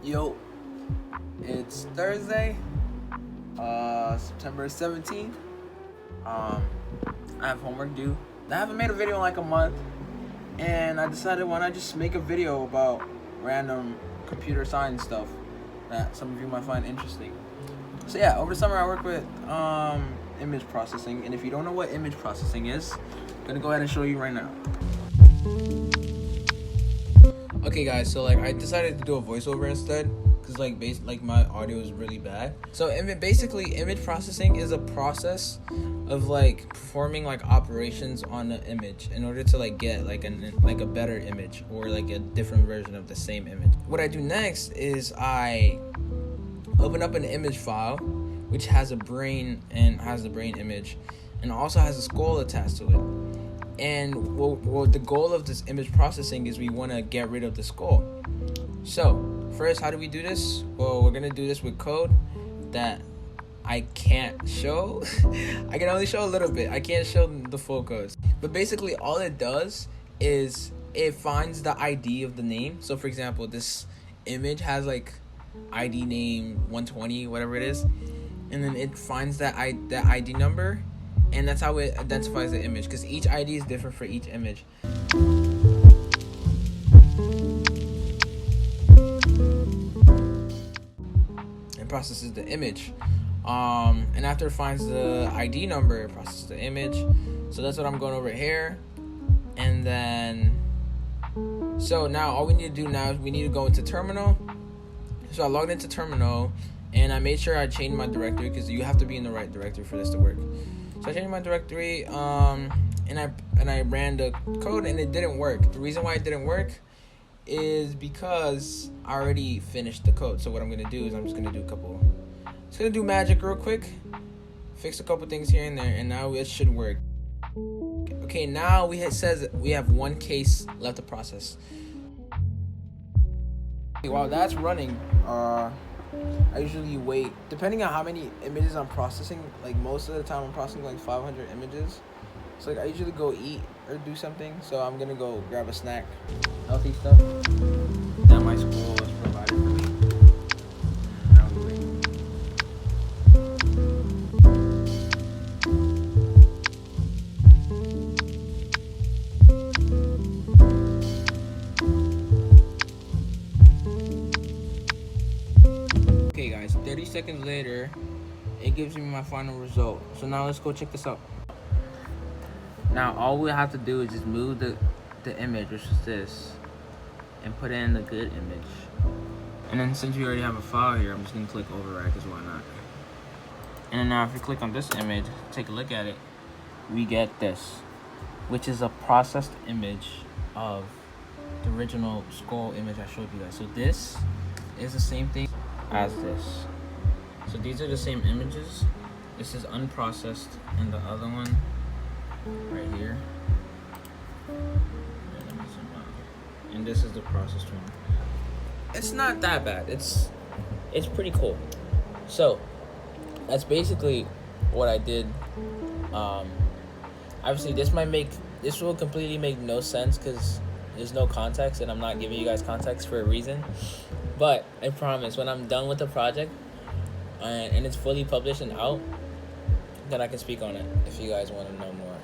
Yo, it's Thursday, September 17th. I have homework due. I haven't made a video in like a month, and I decided why not just make a video about random computer science stuff that some of you might find interesting. So yeah, over the summer I work with image processing, and if you don't know what image processing is, I'm gonna go ahead and show you right now. Okay guys, so I decided to do a voiceover instead because my audio is really bad. So basically image processing is a process of performing operations on an image in order to get a better image or a different version of the same image. What I do next is I open up an image file which has a brain and has the brain image and also has a skull attached to it. And the goal of this image processing is we want to get rid of the skull. So first, how do we do this? Well, we're gonna do this with code that I can't show. I can only show a little bit. I can't show the full codes. But basically all it does is it finds the ID of the name. So for example, this image has ID name 120, whatever it is, and then it finds that ID number, and that's how it identifies the image, because each ID is different for each image. It processes the image, and after it finds the ID number, it processes the image. So that's what I'm going over here. And then, so now all we need to do now is we need to go into terminal. So I logged into terminal, and I made sure I changed my directory, because you have to be in the right directory for this to work. So I changed my directory, and I ran the code, and it didn't work. The reason why it didn't work is because I already finished the code. So what I'm gonna do is I'm just gonna do magic real quick, fix a couple things here and there, and now it should work. Okay, now it says we have one case left to process. While that's running, I usually wait, depending on how many images I'm processing. Most of the time I'm processing 500 images. So I usually go eat or do something. So I'm gonna go grab a snack, healthy stuff that my school has provided for me. Now we wait. Okay guys, 30 seconds later, it gives me my final result. So now let's go check this out. Now all we have to do is just move the image, which is this, and put in the good image. And then since we already have a file here, I'm just gonna click override, because why not? And then now if you click on this image, take a look at it, we get this, which is a processed image of the original skull image I showed you guys. So this is the same thing as this. So these are the same images. This is unprocessed, and the other one right here, and this is the processed one. It's not that bad. It's pretty cool. So that's basically what I did. Obviously this will completely make no sense because there's no context, and I'm not giving you guys context for a reason. But I promise, when I'm done with the project and it's fully published and out, then I can speak on it if you guys want to know more.